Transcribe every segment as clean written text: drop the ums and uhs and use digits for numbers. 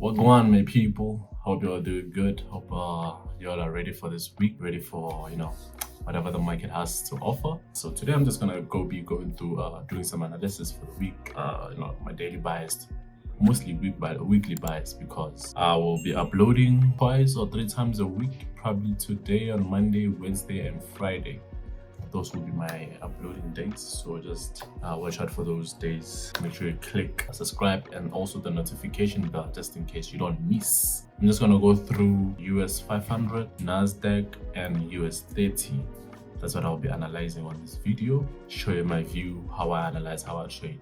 What's going on, my people? Hope you're doing good. Hope you all are ready for this week, ready for whatever the market has to offer. So today I'm just gonna be going through doing some analysis for the week. My daily bias, mostly weekly bias, because I will be uploading twice or three times a week, probably today on Monday, Wednesday, and Friday. Those will be my uploading dates, so just watch out for those days. Make sure you click subscribe and also the notification bell just in case you don't miss. I'm just gonna go through US 500, Nasdaq, and US 30. That's what I'll be analyzing on this video. Show you my view, how I analyze, how I trade.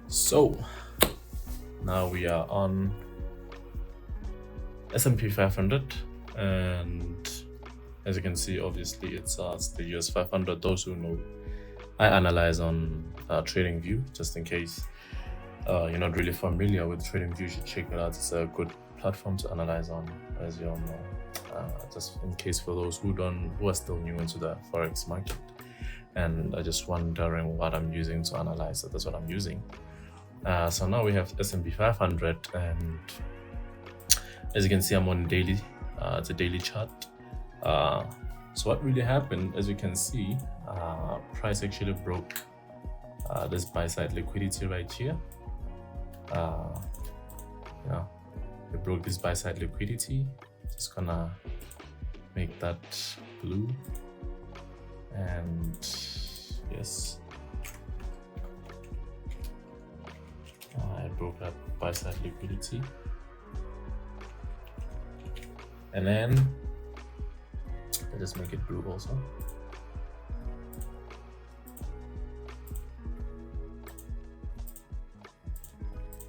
So now we are on S&P 500, and as you can see, obviously it's the US 500. Those who know, I analyze on TradingView. Just in case you're not really familiar with TradingView, you should check it out. It's a good platform to analyze on, as you all know. Just in case for those who are still new into the forex market and are just wondering what I'm using to analyze, that's what I'm using. So now we have S&P 500, and as you can see, I'm on daily. It's a daily chart. So what really happened, as you can see, price actually broke this buy side liquidity right here. It broke this buy side liquidity. Just gonna make that blue, and yes. I broke that buy side liquidity, and then I just make it blue also.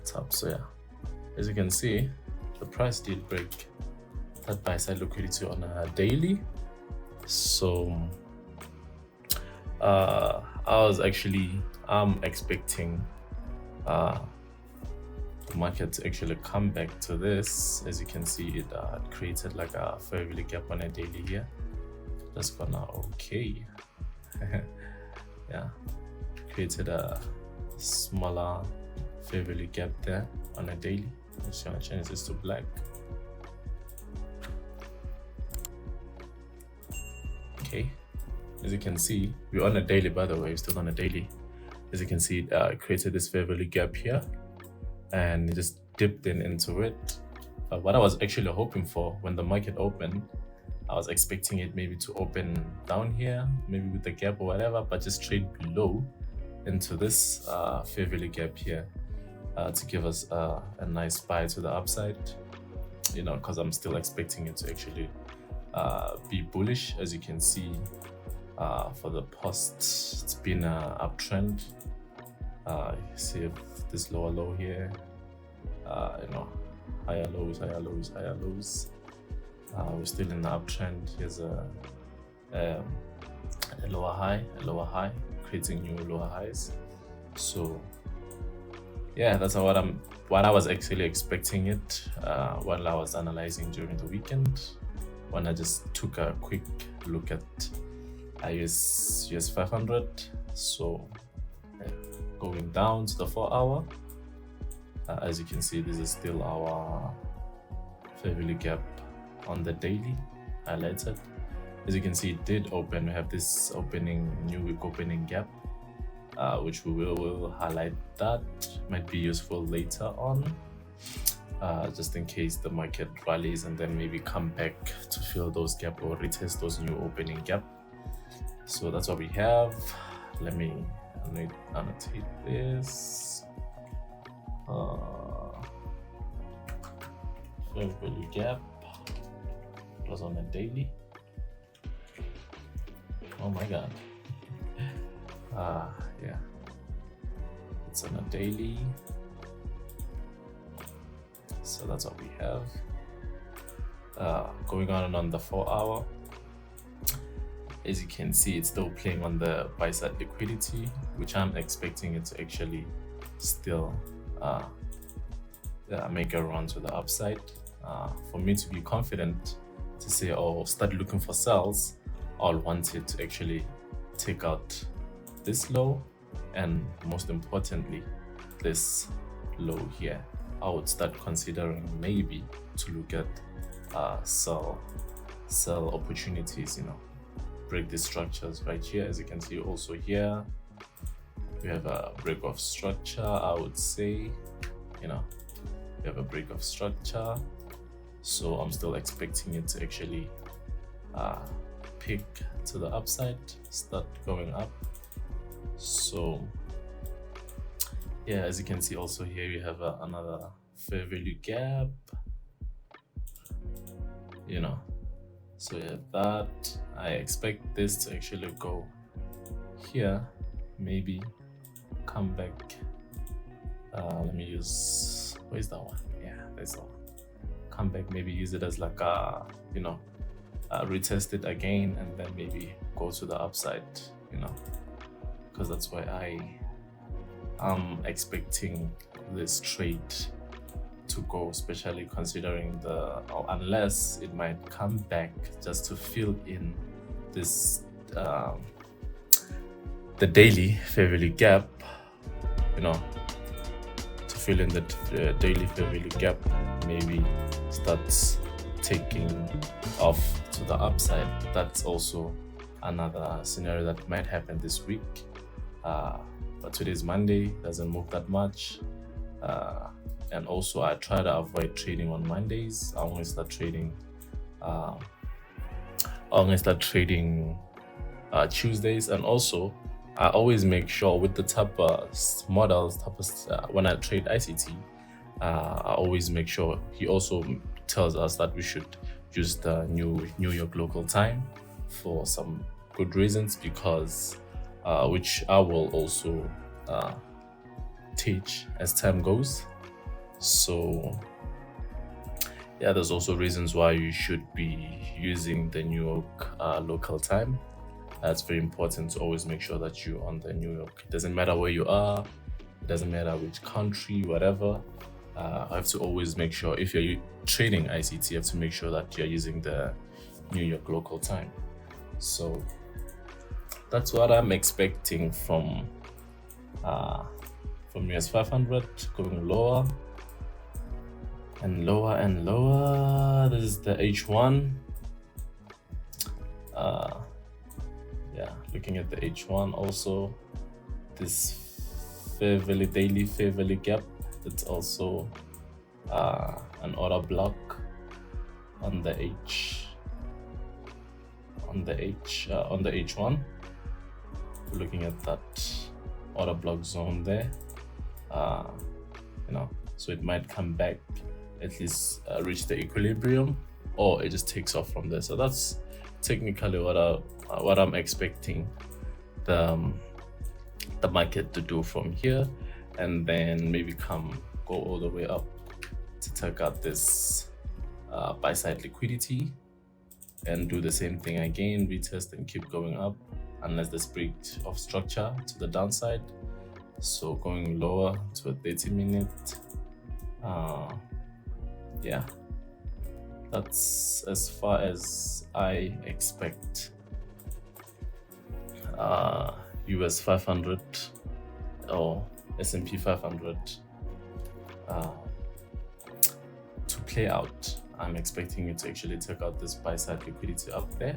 It's up. So yeah, as you can see, the price did break that buy side liquidity on a daily. So I'm expecting the market to actually come back to this. As you can see, it created like a fair value gap on a daily here. Just gonna yeah, created a smaller fair value gap there on a daily. I'm just gonna change this to black. Okay, as you can see, we're on a daily, by the way. We're still on a daily. As you can see, it created this fair value gap here, and it just dipped into it. What I was actually hoping for when the market opened, I was expecting it maybe to open down here, maybe with the gap or whatever, but just trade below into this fair value gap here to give us a nice buy to the upside, because I'm still expecting it to actually be bullish. As you can see, for the past, it's been an uptrend. See this lower low here, higher lows, higher lows, higher lows. We're still in the uptrend. Here's a lower high, creating new lower highs. So yeah, that's what I was actually expecting it while I was analyzing during the weekend, when I just took a quick look at US 500. So going down to the 4 hour, as you can see, this is still our fair value gap on the daily highlighted. As you can see, it did open. We have this new week opening gap, which we will highlight. That might be useful later on, just in case the market rallies and then maybe come back to fill those gap or retest those new opening gap. So that's what we have. Let me annotate this. Fair value gap was on a daily. Oh my god. Yeah, it's on a daily. So that's what we have. Going on the 4 hour. As you can see, it's still playing on the buy side liquidity, which I'm expecting it to actually still make a run to the upside. For me to be confident to say, oh, start looking for sells, I'll want it to actually take out this low, and most importantly, this low here. I would start considering maybe to look at sell opportunities, break the structures right here. As you can see also here, we have a break of structure. I would say, we have a break of structure. So I'm still expecting it to actually pick to the upside, start going up. So yeah, as you can see also here, you have another fair value gap, so yeah, that I expect this to actually go here, maybe come back. Let me use, where's that one? Yeah, there's that one. Come back, maybe use it as like a retest it again, and then maybe go to the upside, because that's why I am expecting this trade to go, especially considering unless it might come back just to fill in this the daily fair value gap, to fill in the daily fair value gap, maybe starts taking off to the upside. That's also another scenario that might happen this week, but today's Monday, doesn't move that much, and also I try to avoid trading on Mondays. I only start trading Tuesdays, and also I always make sure with the type of models, when I trade ICT, I always make sure he also tells us that we should use the New York local time for some good reasons, because which I will also teach as time goes. So yeah, there's also reasons why you should be using the New York local time. It's very important to always make sure that you're on the New York. It doesn't matter where you are, it doesn't matter which country, whatever. I have to always make sure, if you're trading ICT, you have to make sure that you're using the New York local time. So that's what I'm expecting from US 500, going lower and lower and lower. This is the H1. Yeah, looking at the H1 also, this daily fair value gap, it's also an order block on the H1. We're looking at that order block zone there, so it might come back, at least reach the equilibrium, or it just takes off from there. So that's technically what I'm expecting the market to do from here, and then maybe go all the way up to take out this buy side liquidity, and do the same thing again, retest and keep going up unless there's break of structure to the downside. So going lower to a 30-minute. Yeah, that's as far as I expect US 500 or S&P 500 to play out. I'm expecting it to actually take out this buy side liquidity up there,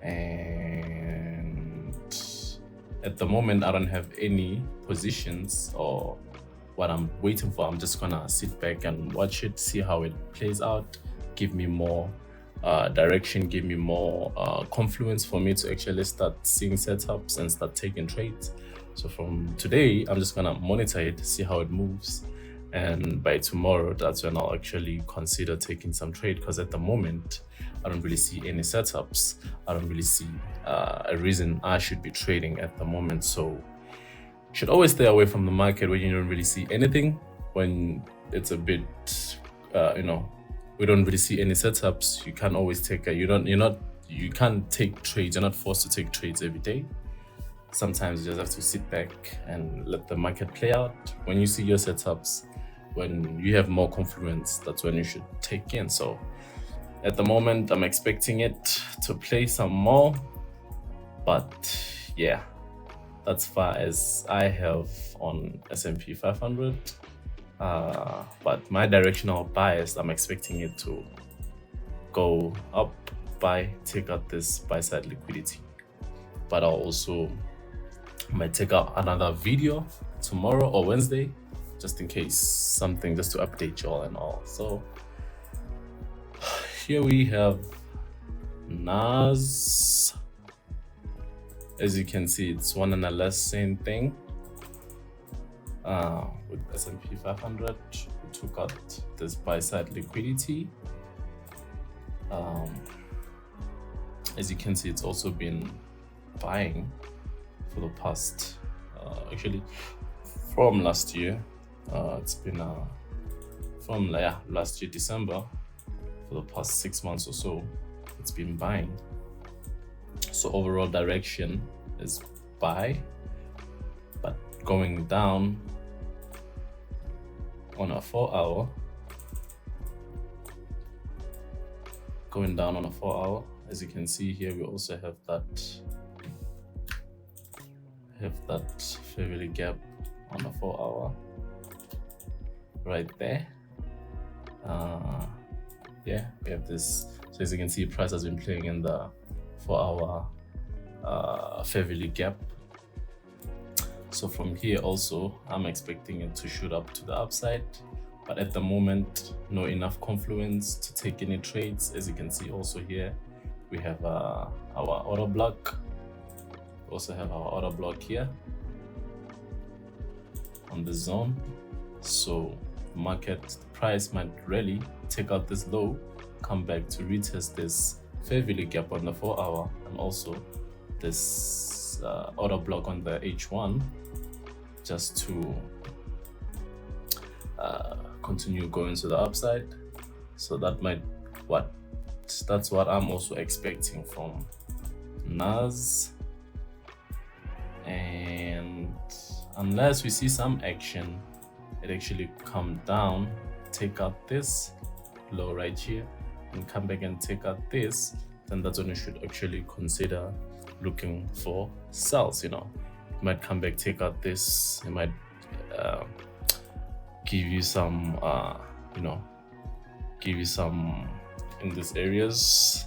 and at the moment I don't have any positions or what I'm waiting for. I'm just gonna sit back and watch it, see how it plays out, give me more direction, give me more confluence for me to actually start seeing setups and start taking trades. So from today, I'm just gonna monitor it, see how it moves, and by tomorrow, that's when I'll actually consider taking some trade, because at the moment I don't really see any setups. I don't really see a reason I should be trading at the moment. So you should always stay away from the market when you don't really see anything, when it's a bit we don't really see any setups. You can't always take you can't take trades. You're not forced to take trades every day. Sometimes you just have to sit back and let the market play out. When you see your setups, when you have more confluence, that's when you should take in. So at the moment, I'm expecting it to play some more, but yeah, that's far as I have on S&P 500. But my directional bias, I'm expecting it to go up by take out this buy side liquidity. But I'll also might take out another video tomorrow or Wednesday, just in case something, just to update y'all and all. So here we have NAS. As you can see, it's one and the less same thing. With S&P 500, we took out this buy side liquidity. As you can see, it's also been buying for the past, actually from last year. It's been from last year December, for the past 6 months or so, it's been buying. So overall direction is buy, but going down on a 4-hour. Going down on a 4-hour. As you can see here, we also have that fair value gap on a 4-hour right there. Yeah, we have this. So as you can see, price has been playing in the 4-hour fair value gap. So from here also, I'm expecting it to shoot up to the upside, but at the moment, no enough confluence to take any trades. As you can see also here, we have our order block. We also have our order block here on the zone. So market price might really take out this low, come back to retest this fair value gap on the 4-hour, and also this order block on the H1, just to continue going to the upside. So that that's what I'm also expecting from NAS. And unless we see some action, it actually come down, take out this low right here, and come back and take out this, then that's when you should actually consider looking for sells. You might come back, take out this, it might give you some in these areas,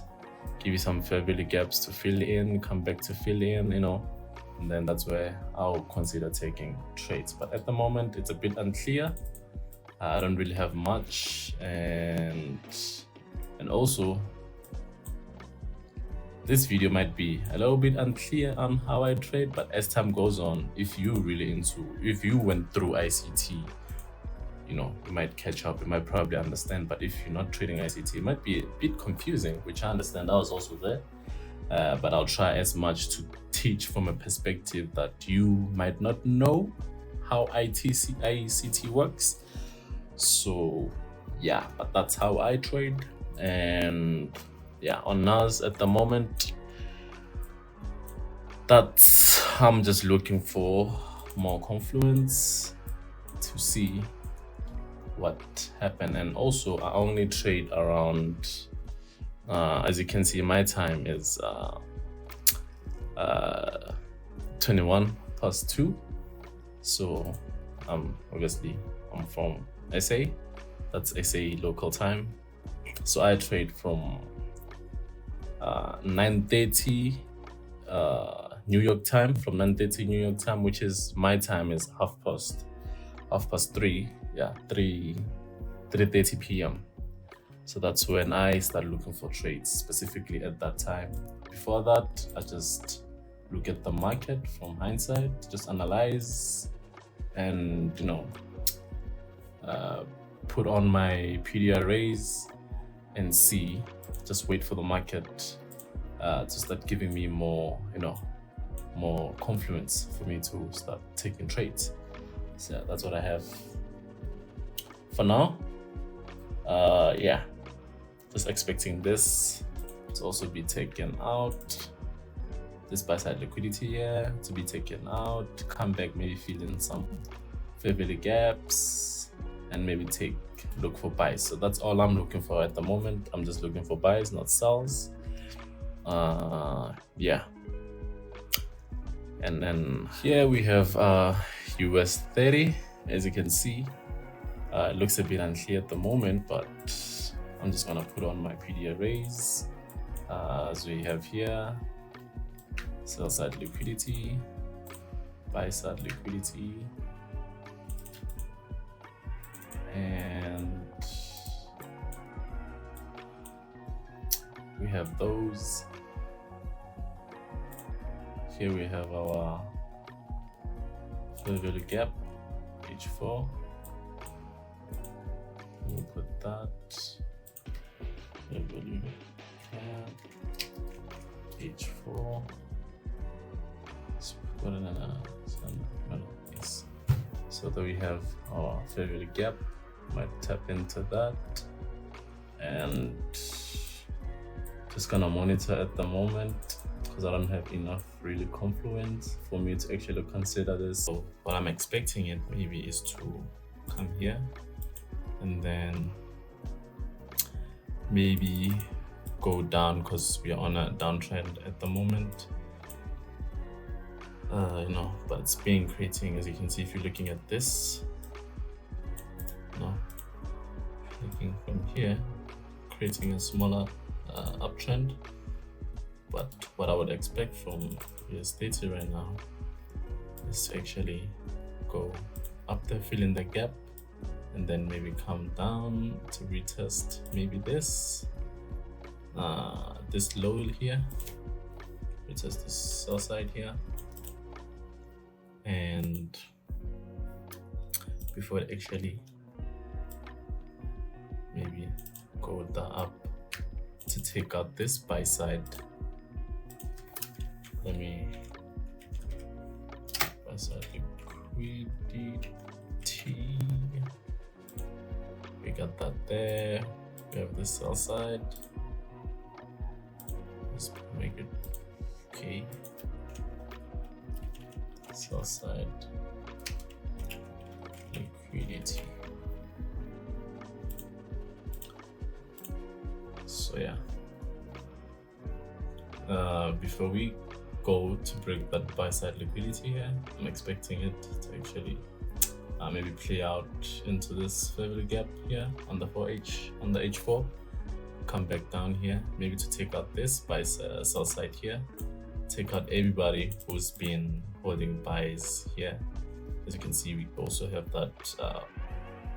give you some fair value gaps to fill in, come back to fill in, and then that's where I'll consider taking trades. But at the moment, it's a bit unclear. I don't really have much, and also this video might be a little bit unclear on how I trade, but as time goes on, if you went through ICT, you might catch up, you might probably understand. But if you're not trading ICT, it might be a bit confusing, which I understand. I was also there, but I'll try as much to teach from a perspective that you might not know how ICT works. So yeah, but that's how I trade. And yeah, on NAS at the moment, I'm just looking for more confluence to see what happened. And also I only trade around, as you can see, my time is 21 past 2. So obviously I'm from SA, that's SA local time. So I trade from 9:30 New York time, from 9:30 New York time, which is my time is half past 3, 3:30 p.m. So that's when I start looking for trades, specifically at that time. Before that, I just look at the market from hindsight, just analyze, and put on my PDRAs and see, just wait for the market to start giving me more confluence for me to start taking trades. So that's what I have for now. Yeah, just expecting this to also be taken out, this buy side liquidity here to be taken out, come back, maybe fill in some fair value gaps, and maybe look for buys. So that's all I'm looking for at the moment. I'm just looking for buys, not sells. Yeah, And then here we have US 30. As you can see, it looks a bit unclear at the moment, but I'm just gonna put on my PD arrays. As we have here, sell side liquidity, buy side liquidity, and we have those. Here we have our fair value gap, H4. We'll put that fair value gap, H4. Let's put it in yes. So that we have our fair value gap. Might tap into that and just gonna monitor at the moment because I don't have enough really confluence for me to actually consider this. So what I'm expecting it maybe is to come here and then maybe go down because we are on a downtrend at the moment. But it's been creating, as you can see if you're looking at this, looking from here, creating a smaller uptrend. But what I would expect from US30 right now is to actually go up there, fill in the gap, and then maybe come down to retest maybe this low here, retest this sell side here, and before it actually maybe go up to take out this buy side. Let me buy side liquidity. We got that there. We have the sell side. Let's make it okay. Sell side liquidity. So yeah, before we go to break that buy side liquidity here, I'm expecting it to actually maybe play out into this fair value gap here on the 4H, on the H4, come back down here, maybe to take out this buy sell side here, take out everybody who's been holding buys here. As you can see, we also have that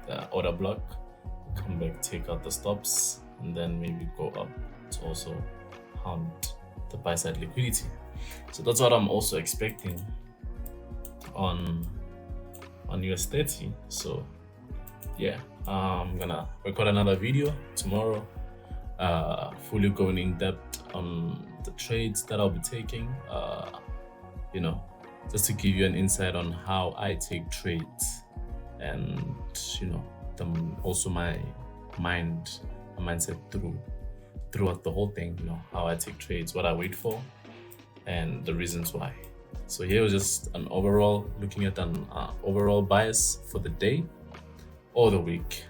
the order block, come back, take out the stops, and then maybe go up to also hunt the buy side liquidity. So that's what I'm also expecting on US30. So yeah, I'm gonna record another video tomorrow, fully going in depth on the trades that I'll be taking, just to give you an insight on how I take trades, and also my mindset throughout the whole thing, how I take trades, what I wait for, and the reasons why. So here was just an overall, looking at an overall bias for the day or the week.